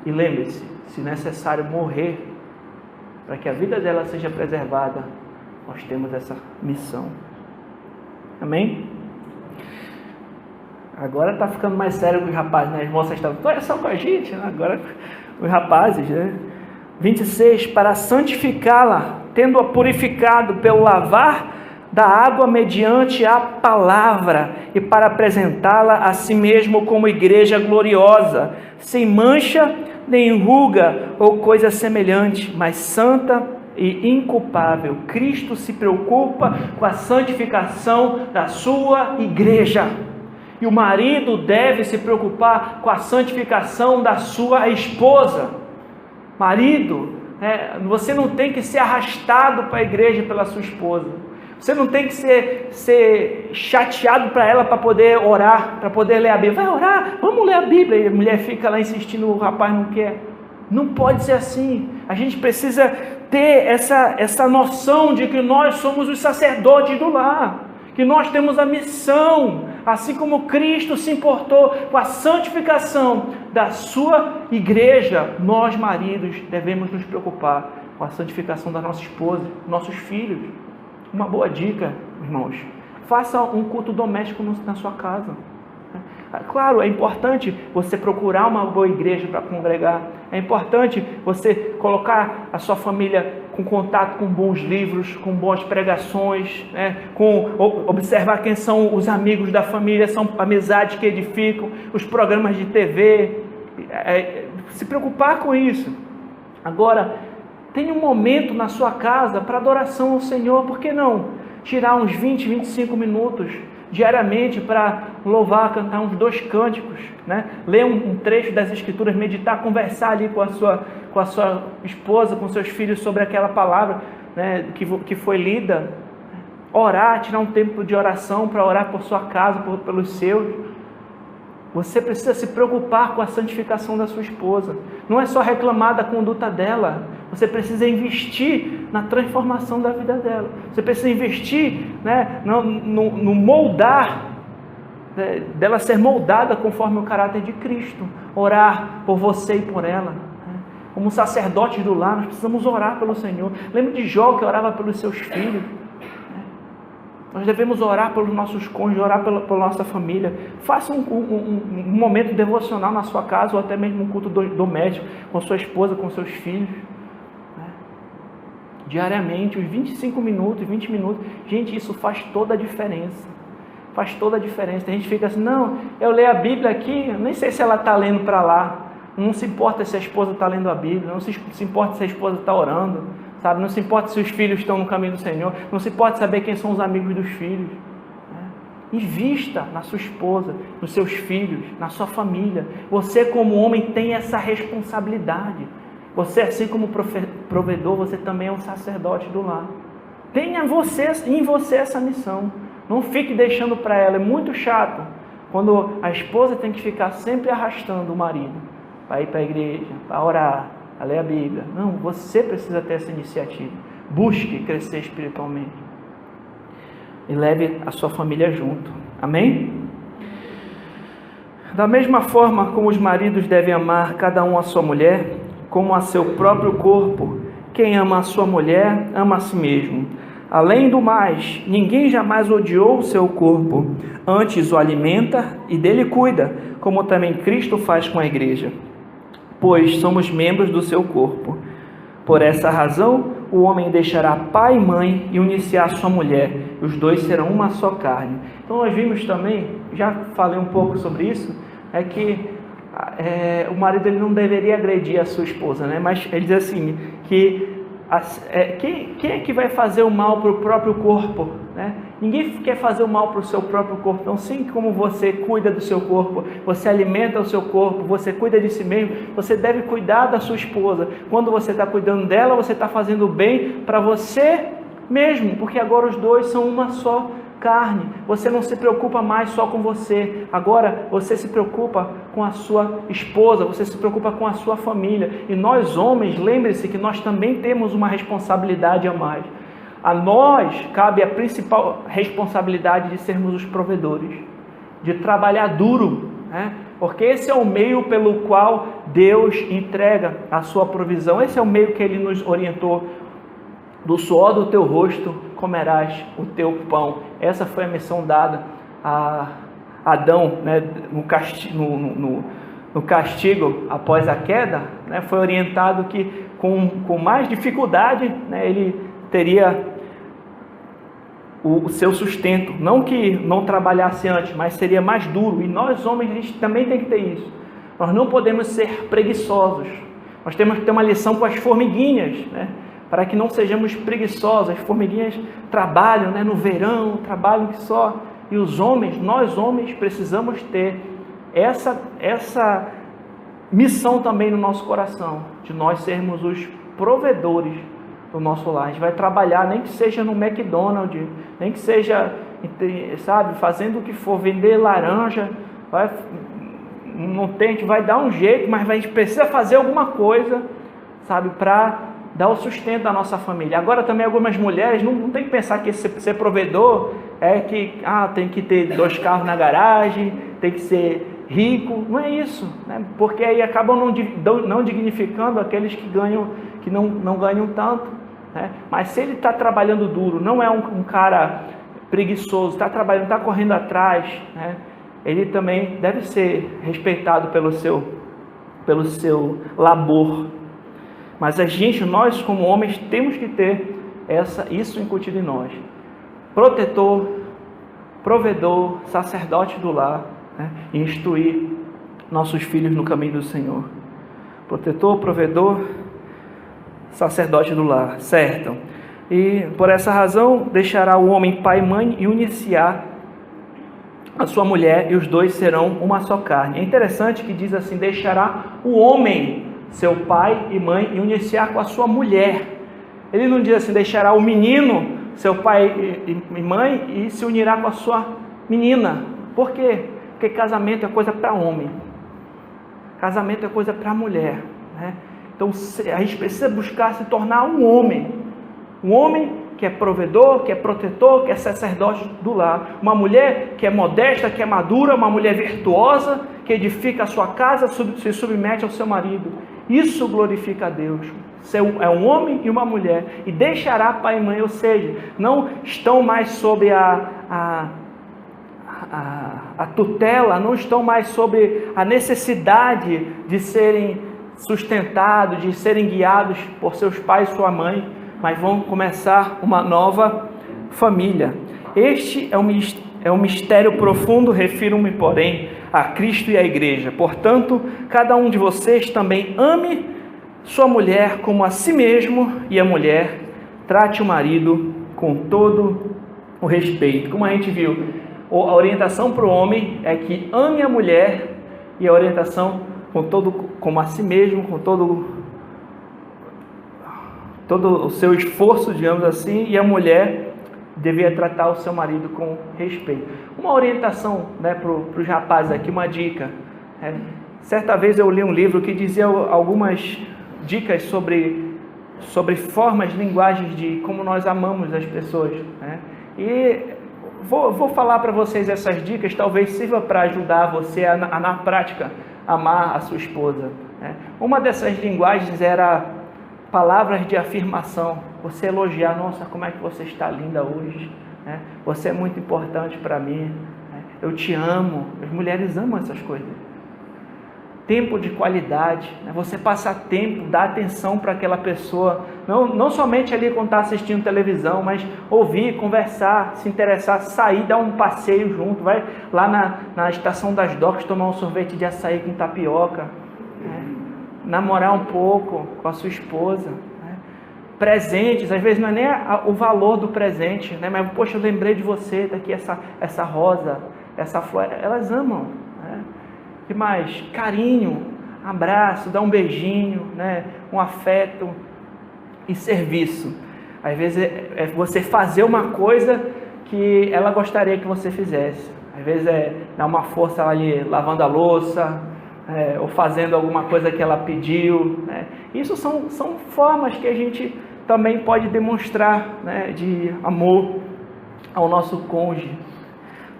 E lembre-se, se necessário morrer para que a vida dela seja preservada, nós temos essa missão. Amém? Agora está ficando mais sério com os rapazes, As moças estavam só com a gente, Agora os rapazes, 26, para santificá-la, tendo-a purificado pelo lavar da água mediante a palavra, e para apresentá-la a si mesmo como igreja gloriosa, sem mancha, nem ruga ou coisa semelhante, mas santa e inculpável. Cristo se preocupa com a santificação da sua igreja. E o marido deve se preocupar com a santificação da sua esposa. Marido, você não tem que ser arrastado para a igreja pela sua esposa. Você não tem que ser chateado para ela para poder orar, para poder ler a Bíblia. Vai orar, vamos ler a Bíblia. E a mulher fica lá insistindo, o rapaz não quer. Não pode ser assim. A gente precisa ter essa noção de que nós somos os sacerdotes do lar. Que nós temos a missão, assim como Cristo se importou com a santificação da sua igreja, nós maridos devemos nos preocupar com a santificação da nossa esposa, nossos filhos. Uma boa dica, irmãos, faça um culto doméstico na sua casa. Claro, é importante você procurar uma boa igreja para congregar. É importante você colocar a sua família com contato com bons livros, com boas pregações, com observar quem são os amigos da família, são amizades que edificam, os programas de TV, se preocupar com isso. Agora, tenha um momento na sua casa para adoração ao Senhor, por que não tirar uns 20, 25 minutos diariamente para louvar, cantar uns 2 cânticos, ler um trecho das Escrituras, meditar, conversar ali com a sua esposa, com seus filhos sobre aquela palavra que foi lida, orar, tirar um tempo de oração para orar por sua casa, pelos seus. Você precisa se preocupar com a santificação da sua esposa. Não é só reclamar da conduta dela. Você precisa investir na transformação da vida dela. Você precisa investir no moldar, dela ser moldada conforme o caráter de Cristo. Orar por você e por ela. Como sacerdotes do lar, nós precisamos orar pelo Senhor. Lembra de Jó, que orava pelos seus filhos. Nós devemos orar pelos nossos cônjuges, orar pela nossa família. Faça um momento devocional na sua casa, ou até mesmo um culto doméstico, com sua esposa, com seus filhos. Diariamente, uns 25 minutos, 20 minutos. Gente, isso faz toda a diferença. Faz toda a diferença. A gente fica assim, não, eu leio a Bíblia aqui, eu nem sei se ela está lendo para lá. Não se importa se a esposa está lendo a Bíblia, não se importa se a esposa está orando. Sabe? Não se importa se os filhos estão no caminho do Senhor, não se importa saber quem são os amigos dos filhos. Invista na sua esposa, nos seus filhos, na sua família. Você, como homem, tem essa responsabilidade. Você, assim como provedor, você também é um sacerdote do lar. Tenha em você essa missão. Não fique deixando para ela. É muito chato quando a esposa tem que ficar sempre arrastando o marido para ir para a igreja, para orar, a ler a Bíblia. Não, você precisa ter essa iniciativa. Busque crescer espiritualmente. E leve a sua família junto. Amém? Da mesma forma como os maridos devem amar cada um a sua mulher, como a seu próprio corpo, quem ama a sua mulher, ama a si mesmo. Além do mais, ninguém jamais odiou o seu corpo, antes o alimenta e dele cuida, como também Cristo faz com a igreja. Pois somos membros do seu corpo. Por essa razão, o homem deixará pai e mãe e unir-se à sua mulher, e os dois serão uma só carne. Então nós vimos também, já falei um pouco sobre isso, que o marido ele não deveria agredir a sua esposa, mas ele diz assim, que quem é que vai fazer o mal para o próprio corpo? Ninguém quer fazer o mal para o seu próprio corpo. Então, assim como você cuida do seu corpo, você alimenta o seu corpo, você cuida de si mesmo, você deve cuidar da sua esposa. Quando você está cuidando dela, você está fazendo bem para você mesmo, porque agora os dois são uma só carne. Você não se preocupa mais só com você. Agora você se preocupa com a sua esposa, você se preocupa com a sua família. E nós homens, lembre-se que nós também temos uma responsabilidade a mais. A nós cabe a principal responsabilidade de sermos os provedores, de trabalhar duro, porque esse é o meio pelo qual Deus entrega a sua provisão. Esse é o meio que Ele nos orientou. Do suor do teu rosto comerás o teu pão. Essa foi a missão dada a Adão, no castigo após a queda. Foi orientado que com mais dificuldade ele teria o seu sustento. Não que não trabalhasse antes, mas seria mais duro. E nós homens, a gente também tem que ter isso. Nós não podemos ser preguiçosos. Nós temos que ter uma lição com as formiguinhas, né? Para que não sejamos preguiçosos. As formiguinhas trabalham, né? No verão, trabalham que só. E os homens, nós homens, precisamos ter essa missão também no nosso coração, de nós sermos os provedores do nosso lar. A gente vai trabalhar, nem que seja no McDonald's, nem que seja, sabe, fazendo o que for, vender laranja, não tem, a gente vai dar um jeito, mas a gente precisa fazer alguma coisa, sabe, para dar o sustento da nossa família. Agora também algumas mulheres não tem que pensar que ser provedor é que tem que ter 2 carros na garagem, tem que ser rico. Não é isso, né? Porque aí acabam não dignificando aqueles que não ganham tanto, né? Mas se ele está trabalhando duro, não é um cara preguiçoso, está trabalhando, está correndo atrás, né? Ele também deve ser respeitado pelo seu labor. Mas nós como homens temos que ter isso incutido em nós. Protetor, provedor, sacerdote do lar, né? E instruir nossos filhos no caminho do Senhor. Protetor, provedor, sacerdote do lar, certo? E por essa razão deixará o homem pai e mãe e unir-se-á a sua mulher, e os dois serão uma só carne. É interessante que diz assim: deixará o homem seu pai e mãe e unir-se-á com a sua mulher. Ele não diz assim: deixará o menino seu pai e mãe e se unirá com a sua menina. Por quê? Porque casamento é coisa para homem, casamento é coisa para mulher, né? Então a gente precisa buscar se tornar um homem que é provedor, que é protetor, que é sacerdote do lar. Uma mulher que é modesta, que é madura, uma mulher virtuosa, que edifica a sua casa, se submete ao seu marido. Isso glorifica a Deus. É um homem e uma mulher. E deixará pai e mãe, ou seja, não estão mais sob a tutela, não estão mais sob a necessidade de serem sustentados, de serem guiados por seus pais e sua mãe, mas vão começar uma nova família. Este é um mistério profundo, refiro-me, porém, a Cristo e à igreja. Portanto, cada um de vocês também ame sua mulher como a si mesmo, e a mulher trate o marido com todo o respeito. Como a gente viu, a orientação para o homem é que ame a mulher, e a orientação como a si mesmo, com todo o seu esforço, digamos assim, e a mulher devia tratar o seu marido com respeito. Uma orientação, né, para os rapazes aqui, uma dica. Certa vez eu li um livro que dizia algumas dicas sobre formas, linguagens de como nós amamos as pessoas, né? E vou falar para vocês essas dicas, talvez sirva para ajudar você a na prática amar a sua esposa, né? Uma dessas linguagens era palavras de afirmação. Você elogiar: nossa, como é que você está linda hoje, né? Você é muito importante para mim, né? Eu te amo. As mulheres amam essas coisas. Tempo de qualidade, né? Você passar tempo, dar atenção para aquela pessoa, não somente ali quando está assistindo televisão, mas ouvir, conversar, se interessar, sair, dar um passeio junto, vai lá na estação das docas tomar um sorvete de açaí com tapioca, né? Namorar um pouco com a sua esposa, né? Presentes, às vezes não é nem o valor do presente, né? Mas, poxa, eu lembrei de você, daqui essa rosa, essa flor, elas amam, né? E mais, carinho, abraço, dar um beijinho, né? Um afeto e serviço. Às vezes é você fazer uma coisa que ela gostaria que você fizesse. Às vezes é dar uma força ali lavando a louça, ou fazendo alguma coisa que ela pediu, né? Isso são formas que a gente também pode demonstrar, né, de amor ao nosso cônjuge,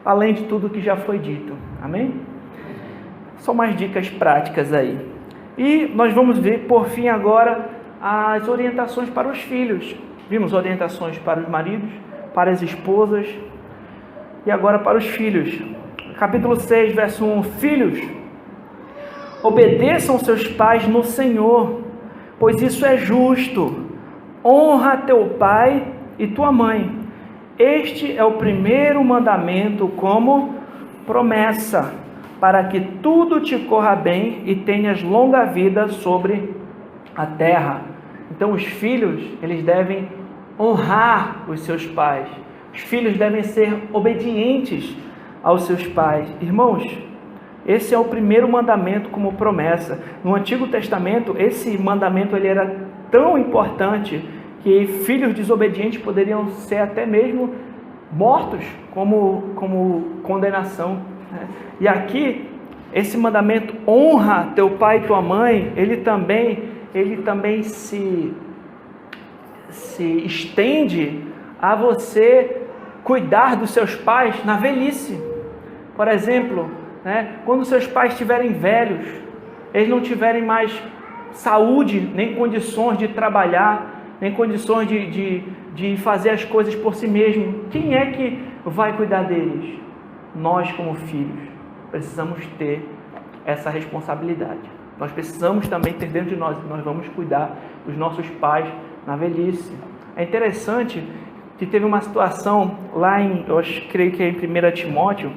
além de tudo que já foi dito. Amém? São mais dicas práticas aí. E nós vamos ver, por fim, agora as orientações para os filhos. Vimos orientações para os maridos, para as esposas e agora para os filhos. Capítulo 6, verso 1. Filhos, obedeçam seus pais no Senhor, pois isso é justo. Honra teu pai e tua mãe, Este é o primeiro mandamento como promessa, para que tudo te corra bem e tenhas longa vida sobre a terra. Então os filhos, eles devem honrar os seus pais. Os filhos devem ser obedientes aos seus pais. Irmãos, esse é o primeiro mandamento como promessa. No Antigo Testamento, esse mandamento ele era tão importante que filhos desobedientes poderiam ser até mesmo mortos como condenação. E aqui, esse mandamento, honra teu pai e tua mãe, ele também se estende a você cuidar dos seus pais na velhice. Por exemplo, quando seus pais estiverem velhos, eles não tiverem mais saúde, nem condições de trabalhar, nem condições de fazer as coisas por si mesmo, quem é que vai cuidar deles? Nós, como filhos, precisamos ter essa responsabilidade. Nós precisamos também ter dentro de nós, nós vamos cuidar dos nossos pais na velhice. É interessante que teve uma situação lá creio que é em 1 Timóteo,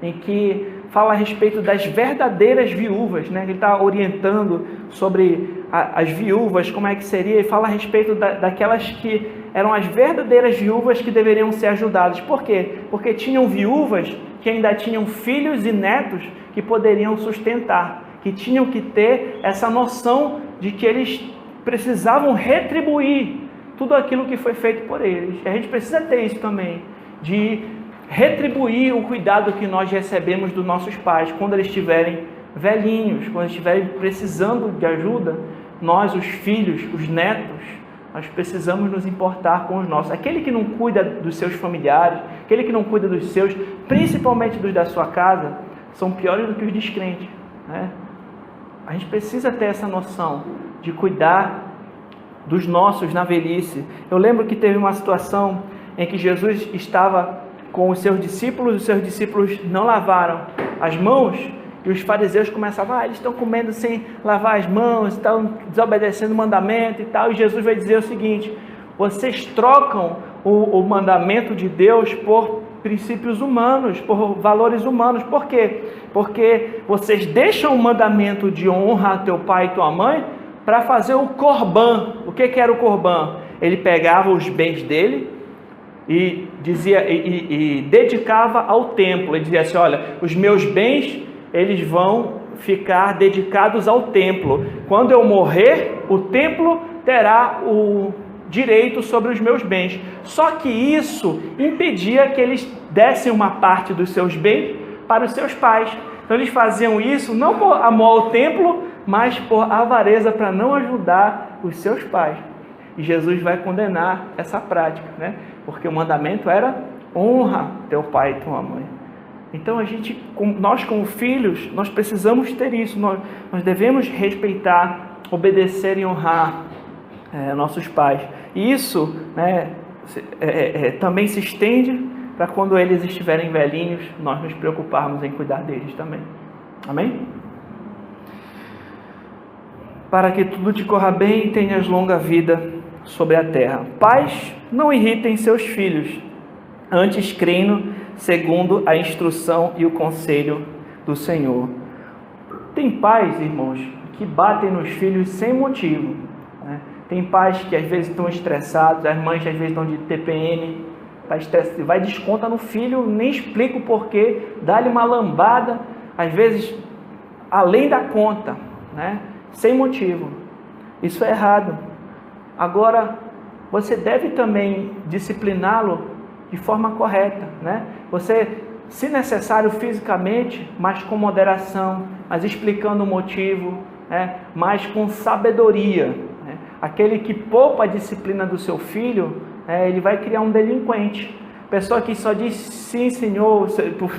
em que fala a respeito das verdadeiras viúvas, Ele está orientando sobre as viúvas, como é que seria, e fala a respeito daquelas que eram as verdadeiras viúvas que deveriam ser ajudadas. Por quê? Porque tinham viúvas que ainda tinham filhos e netos que poderiam sustentar, que tinham que ter essa noção de que eles precisavam retribuir tudo aquilo que foi feito por eles. E a gente precisa ter isso também, de retribuir o cuidado que nós recebemos dos nossos pais quando eles estiverem velhinhos, quando estiverem precisando de ajuda. Nós, os filhos, os netos, nós precisamos nos importar com os nossos. Aquele que não cuida dos seus familiares, aquele que não cuida dos seus, principalmente dos da sua casa, são piores do que os descrentes, A gente precisa ter essa noção de cuidar dos nossos na velhice. Eu lembro que teve uma situação em que Jesus estava com os seus discípulos não lavaram as mãos, e os fariseus começavam, eles estão comendo sem lavar as mãos, estão desobedecendo o mandamento e tal, e Jesus vai dizer o seguinte: vocês trocam o mandamento de Deus por princípios humanos, por valores humanos. Por quê? Porque vocês deixam o mandamento de honra a teu pai e tua mãe para fazer o corban. O que era o corban? Ele pegava os bens dele e dizia e dedicava ao templo. Ele dizia assim: olha, os meus bens eles vão ficar dedicados ao templo. Quando eu morrer, o templo terá o direito sobre os meus bens. Só que isso impedia que eles dessem uma parte dos seus bens para os seus pais. Então eles faziam isso não por amor ao templo, mas por avareza, para não ajudar os seus pais. E Jesus vai condenar essa prática, Porque o mandamento era: honra teu pai e tua mãe. Então nós como filhos, nós precisamos ter isso. Nós devemos respeitar, obedecer e honrar nossos pais. E isso também se estende para quando eles estiverem velhinhos, nós nos preocuparmos em cuidar deles também. Amém? Para que tudo te corra bem e tenhas longa vida sobre a terra. Pais, não irritem seus filhos, antes creem segundo a instrução e o conselho do Senhor. Tem pais, irmãos, que batem nos filhos sem motivo, Tem pais que às vezes estão estressados, as mães às vezes estão de TPM, vai desconta no filho, nem explica o porquê, dá-lhe uma lambada, às vezes além da conta, sem motivo. Isso é errado. Agora, você deve também discipliná-lo de forma correta, Você, se necessário fisicamente, mas com moderação, mas explicando o motivo, mas com sabedoria. Aquele que poupa a disciplina do seu filho, ele vai criar um delinquente. Pessoa que só diz sim, senhor,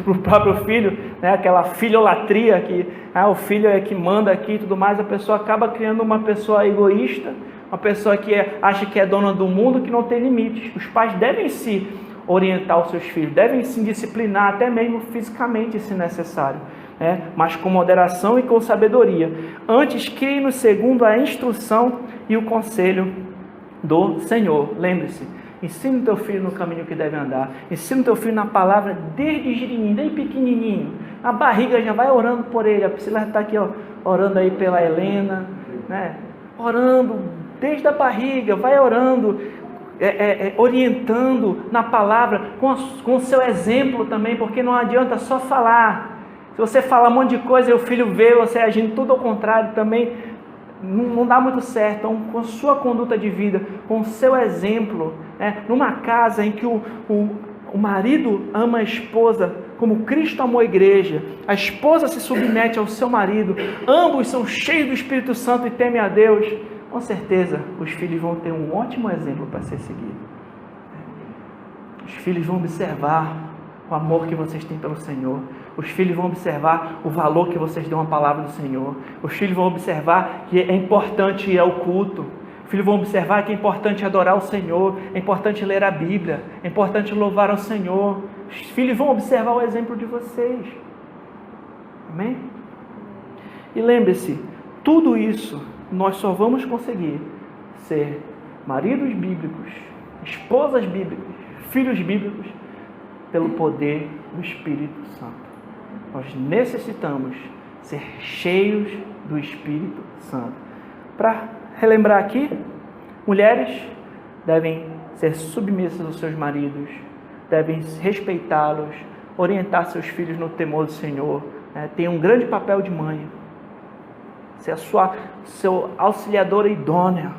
para o próprio filho, aquela filholatria que o filho é que manda aqui e tudo mais, a pessoa acaba criando uma pessoa egoísta, uma pessoa que acha que é dona do mundo, que não tem limites. Os pais devem se orientar os seus filhos, devem se disciplinar, até mesmo fisicamente, se necessário, mas com moderação e com sabedoria. Antes, criem segundo a instrução e o conselho do Senhor. Lembre-se Ensina o teu filho no caminho que deve andar. Ensina o teu filho na palavra desde girininho, desde pequenininho. Na barriga já vai orando por ele. A Priscila está aqui, ó, orando aí pela Helena, né? Orando desde a barriga, vai orando, orientando na palavra, com o seu exemplo também, porque não adianta só falar. Se você fala um monte de coisa e o filho vê você agindo tudo ao contrário também, não dá muito certo. Então, com a sua conduta de vida, com o seu exemplo, numa casa em que o marido ama a esposa como Cristo amou a igreja, a esposa se submete ao seu marido, ambos são cheios do Espírito Santo e temem a Deus, com certeza os filhos vão ter um ótimo exemplo para ser seguido. Os filhos vão observar o amor que vocês têm pelo Senhor. Os filhos vão observar o valor que vocês dão à palavra do Senhor. Os filhos vão observar que é importante ir ao culto. Os filhos vão observar que é importante adorar o Senhor. É importante ler a Bíblia. É importante louvar ao Senhor. Os filhos vão observar o exemplo de vocês. Amém? E lembre-se, tudo isso nós só vamos conseguir ser maridos bíblicos, esposas bíblicas, filhos bíblicos, pelo poder do Espírito Santo. Nós necessitamos ser cheios do Espírito Santo. Para relembrar aqui, mulheres devem ser submissas aos seus maridos, devem respeitá-los, orientar seus filhos no temor do Senhor. Tem um grande papel de mãe, ser seu auxiliadora idônea.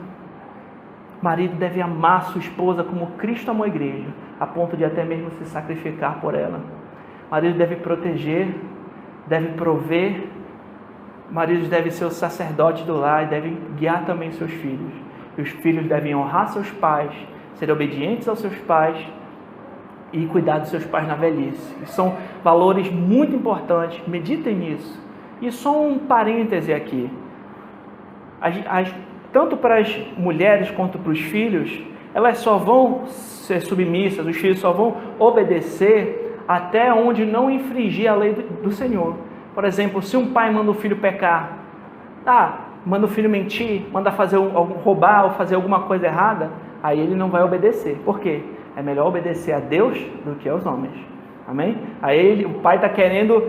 O marido deve amar sua esposa como Cristo amou a igreja, a ponto de até mesmo se sacrificar por ela. O marido deve proteger, deve prover. Maridos devem ser os sacerdotes do lar e devem guiar também seus filhos. E os filhos devem honrar seus pais, ser obedientes aos seus pais e cuidar dos seus pais na velhice. E são valores muito importantes, meditem nisso. E só um parêntese aqui. Tanto para as mulheres quanto para os filhos, elas só vão ser submissas, os filhos só vão obedecer até onde não infringir a lei do Senhor. Por exemplo, se um pai manda o filho pecar, manda o filho mentir, manda roubar ou fazer alguma coisa errada, aí ele não vai obedecer. Por quê? É melhor obedecer a Deus do que aos homens. Amém? Aí o pai está querendo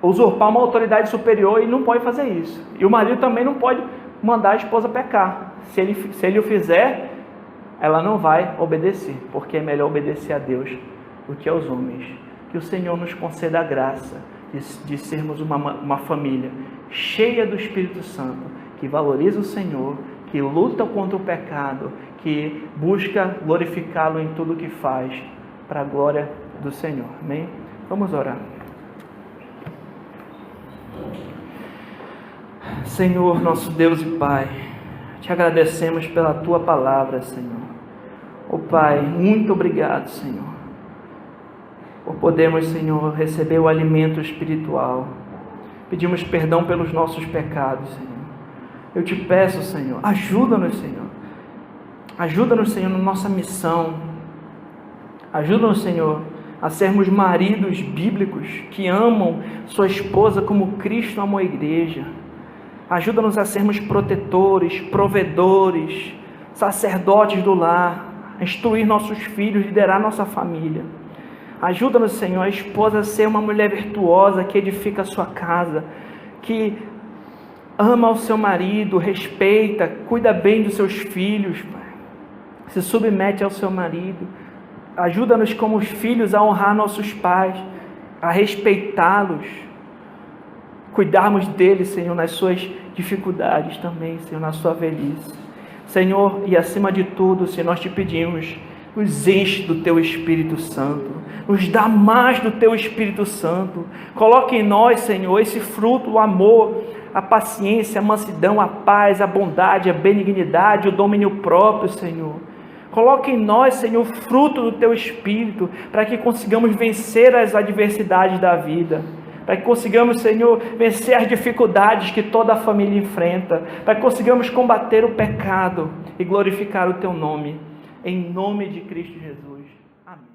usurpar uma autoridade superior e não pode fazer isso. E o marido também não pode mandar a esposa pecar. Se ele o fizer, ela não vai obedecer, porque é melhor obedecer a Deus do que aos homens. Que o Senhor nos conceda a graça de sermos uma família cheia do Espírito Santo, que valoriza o Senhor, que luta contra o pecado, que busca glorificá-lo em tudo o que faz, para a glória do Senhor. Amém? Vamos orar. Senhor, nosso Deus e Pai, te agradecemos pela Tua palavra, Senhor. Ó Pai, muito obrigado, Senhor, por podermos, Senhor, receber o alimento espiritual. Pedimos perdão pelos nossos pecados, Senhor. Eu te peço, Senhor, ajuda-nos, Senhor. Ajuda-nos, Senhor, na nossa missão. Ajuda-nos, Senhor, a sermos maridos bíblicos que amam sua esposa como Cristo amou a igreja. Ajuda-nos a sermos protetores, provedores, sacerdotes do lar, a instruir nossos filhos, liderar nossa família. Ajuda-nos, Senhor, a esposa a ser uma mulher virtuosa que edifica a sua casa, que ama o seu marido, respeita, cuida bem dos seus filhos, Pai. Se submete ao seu marido. Ajuda-nos como os filhos a honrar nossos pais, a respeitá-los, cuidarmos deles, Senhor, nas suas dificuldades também, Senhor, na sua velhice. Senhor, e acima de tudo, Senhor, nós te pedimos, nos enche do Teu Espírito Santo, nos dá mais do Teu Espírito Santo. Coloque em nós, Senhor, esse fruto, o amor, a paciência, a mansidão, a paz, a bondade, a benignidade, o domínio próprio, Senhor. Coloque em nós, Senhor, o fruto do Teu Espírito, para que consigamos vencer as adversidades da vida, para que consigamos, Senhor, vencer as dificuldades que toda a família enfrenta, para que consigamos combater o pecado e glorificar o Teu nome, em nome de Cristo Jesus. Amém.